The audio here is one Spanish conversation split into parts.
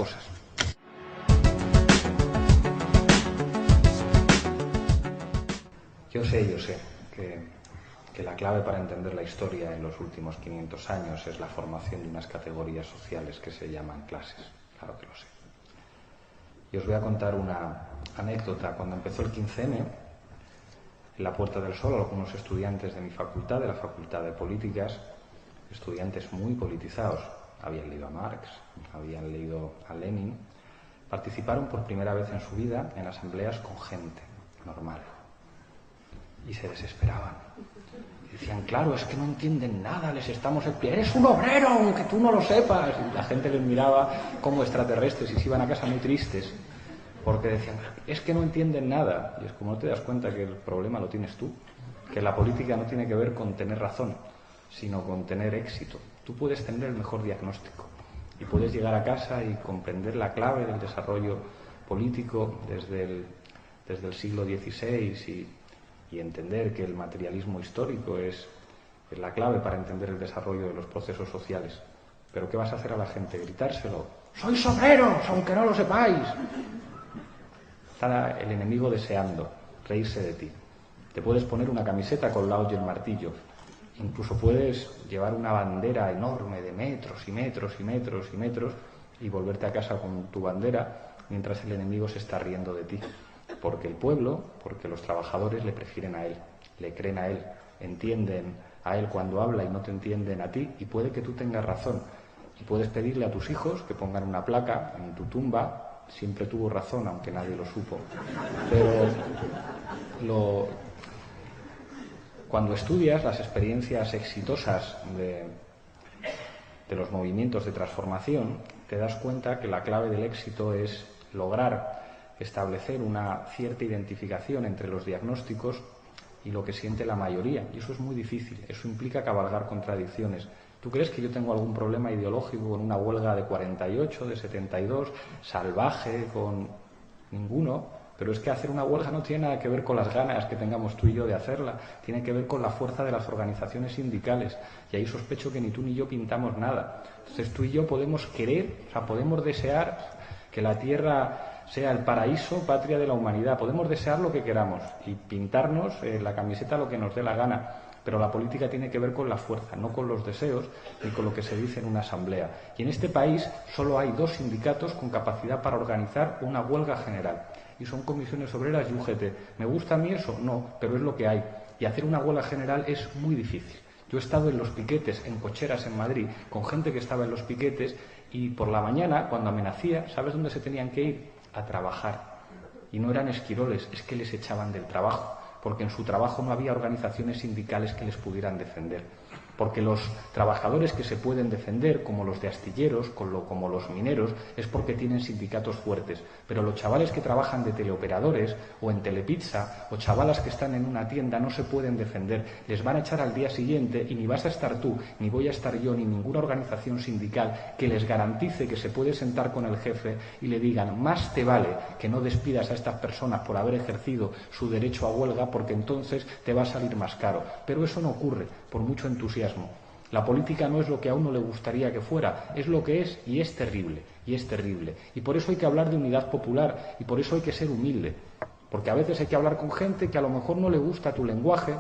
cosas. Yo sé que la clave para entender la historia en los últimos 500 años es la formación de unas categorías sociales que se llaman clases. Claro que lo sé. Y os voy a contar una anécdota. Cuando empezó el 15M, en la Puerta del Sol, algunos estudiantes de mi facultad, de la Facultad de Políticas, estudiantes muy politizados, habían leído a Marx, habían leído a Lenin, participaron por primera vez en su vida en asambleas con gente normal. Y se desesperaban. Y decían, claro, es que no entienden nada, les estamos explicando, eres un obrero, aunque tú no lo sepas. Y la gente les miraba como extraterrestres y se iban a casa muy tristes, porque decían, es que no entienden nada. Y es como no te das cuenta que el problema lo tienes tú, que la política no tiene que ver con tener razón, sino con tener éxito. Tú puedes tener el mejor diagnóstico y puedes llegar a casa y comprender la clave del desarrollo político desde el siglo XVI y entender que el materialismo histórico es la clave para entender el desarrollo de los procesos sociales. Pero ¿qué vas a hacer a la gente? ¿Gritárselo? ¡Sois obreros, aunque no lo sepáis! Está el enemigo deseando reírse de ti. Te puedes poner una camiseta con la hoz y el martillo. Incluso puedes llevar una bandera enorme de metros y metros y metros y metros y volverte a casa con tu bandera mientras el enemigo se está riendo de ti. Porque el pueblo, porque los trabajadores le prefieren a él, le creen a él, entienden a él cuando habla y no te entienden a ti, y puede que tú tengas razón. Y puedes pedirle a tus hijos que pongan una placa en tu tumba, siempre tuvo razón, aunque nadie lo supo. Pero cuando estudias las experiencias exitosas de los movimientos de transformación, te das cuenta que la clave del éxito es lograr establecer una cierta identificación entre los diagnósticos y lo que siente la mayoría. Y eso es muy difícil, eso implica cabalgar contradicciones. ¿Tú crees que yo tengo algún problema ideológico con una huelga de 48, de 72, salvaje, con ninguno? Pero es que hacer una huelga no tiene nada que ver con las ganas que tengamos tú y yo de hacerla, tiene que ver con la fuerza de las organizaciones sindicales. Y ahí sospecho que ni tú ni yo pintamos nada. Entonces tú y yo podemos querer, podemos desear que la Tierra sea el paraíso, patria de la humanidad. Podemos desear lo que queramos y pintarnos la camiseta lo que nos dé la gana, pero la política tiene que ver con la fuerza, no con los deseos ni con lo que se dice en una asamblea. Y en este país solo hay 2 sindicatos con capacidad para organizar una huelga general, y son Comisiones Obreras y UGT. ¿Me gusta a mí eso? No, pero es lo que hay. Y hacer una huelga general es muy difícil. Yo he estado en los piquetes, en cocheras en Madrid, con gente que estaba en los piquetes, y por la mañana, cuando amenacía, ¿sabes dónde se tenían que ir? A trabajar. Y no eran esquiroles, es que les echaban del trabajo, porque en su trabajo no había organizaciones sindicales que les pudieran defender. Porque los trabajadores que se pueden defender, como los de astilleros, como los mineros, es porque tienen sindicatos fuertes. Pero los chavales que trabajan de teleoperadores o en Telepizza, o chavalas que están en una tienda, no se pueden defender. Les van a echar al día siguiente y ni vas a estar tú, ni voy a estar yo, ni ninguna organización sindical que les garantice que se puede sentar con el jefe y le digan, más te vale que no despidas a estas personas por haber ejercido su derecho a huelga, porque entonces te va a salir más caro. Pero eso no ocurre, por mucho entusiasmo. La política no es lo que a uno le gustaría que fuera, es lo que es, y es terrible, y es terrible. Y por eso hay que hablar de unidad popular, y por eso hay que ser humilde, porque a veces hay que hablar con gente que a lo mejor no le gusta tu lenguaje,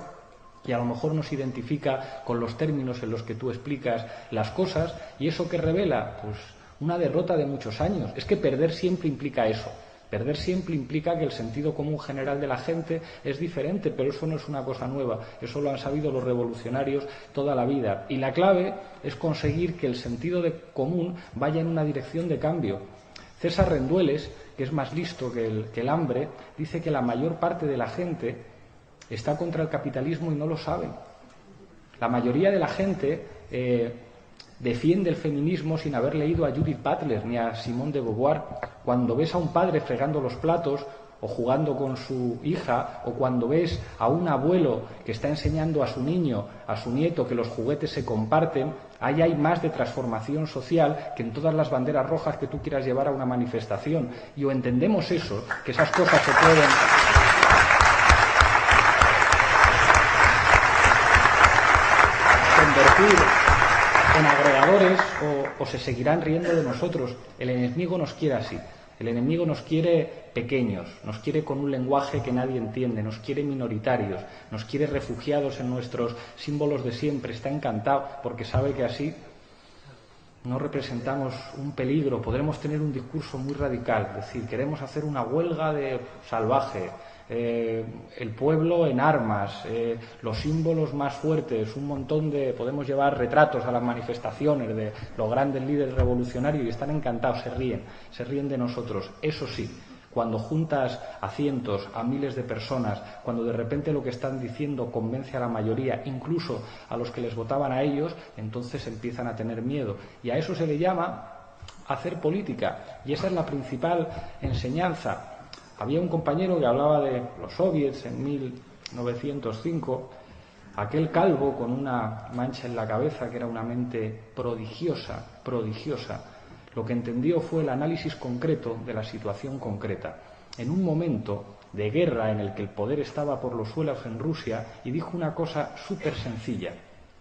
y a lo mejor no se identifica con los términos en los que tú explicas las cosas, y eso que revela, pues una derrota de muchos años. Es que perder siempre implica eso. Perder siempre implica que el sentido común general de la gente es diferente, pero eso no es una cosa nueva, eso lo han sabido los revolucionarios toda la vida. Y la clave es conseguir que el sentido común vaya en una dirección de cambio. César Rendueles, que es más listo que el hambre, dice que la mayor parte de la gente está contra el capitalismo y no lo sabe. La mayoría de la gente defiende el feminismo sin haber leído a Judith Butler ni a Simone de Beauvoir. Cuando ves a un padre fregando los platos o jugando con su hija, o cuando ves a un abuelo que está enseñando a su niño, a su nieto, que los juguetes se comparten, ahí hay más de transformación social que en todas las banderas rojas que tú quieras llevar a una manifestación. Y o entendemos eso, que esas cosas se pueden convertir con agregadores o se seguirán riendo de nosotros. El enemigo nos quiere así. El enemigo nos quiere pequeños, nos quiere con un lenguaje que nadie entiende, nos quiere minoritarios, nos quiere refugiados en nuestros símbolos de siempre. Está encantado porque sabe que así no representamos un peligro. Podremos tener un discurso muy radical, es decir, queremos hacer una huelga de salvaje, el pueblo en armas, los símbolos más fuertes, un montón de... Podemos llevar retratos a las manifestaciones de los grandes líderes revolucionarios y están encantados, se ríen de nosotros. Eso sí, cuando juntas a cientos, a miles de personas, cuando de repente lo que están diciendo convence a la mayoría, incluso a los que les votaban a ellos, entonces empiezan a tener miedo. Y a eso se le llama hacer política. Y esa es la principal enseñanza. Había un compañero que hablaba de los soviets en 1905, aquel calvo con una mancha en la cabeza que era una mente prodigiosa. Lo que entendió fue el análisis concreto de la situación concreta. En un momento de guerra en el que el poder estaba por los suelos en Rusia, y dijo una cosa súper sencilla,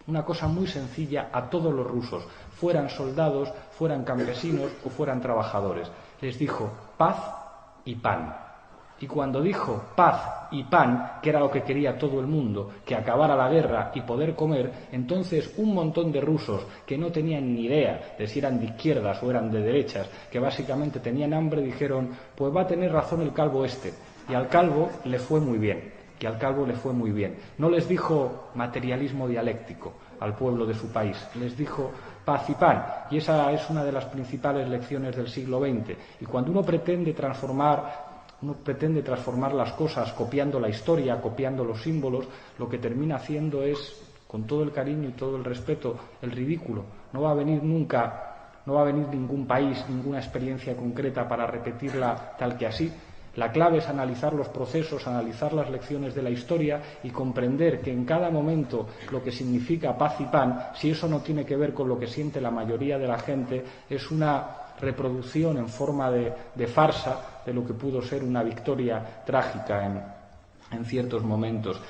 una cosa muy sencilla a todos los rusos, fueran soldados, fueran campesinos o fueran trabajadores. Les dijo paz y pan. Y cuando dijo paz y pan, que era lo que quería todo el mundo, que acabara la guerra y poder comer, entonces un montón de rusos que no tenían ni idea de si eran de izquierdas o eran de derechas, que básicamente tenían hambre, dijeron, pues va a tener razón el calvo este. Y al calvo le fue muy bien. No les dijo materialismo dialéctico al pueblo de su país, les dijo paz y pan. Y esa es una de las principales lecciones del siglo XX. Y cuando uno pretende transformar las cosas copiando la historia, copiando los símbolos, lo que termina haciendo es, con todo el cariño y todo el respeto, el ridículo. No va a venir ningún país, ninguna experiencia concreta para repetirla tal que así. La clave es analizar los procesos, analizar las lecciones de la historia y comprender que en cada momento lo que significa paz y pan, si eso no tiene que ver con lo que siente la mayoría de la gente, es una reproducción en forma de farsa de lo que pudo ser una victoria trágica en ciertos momentos.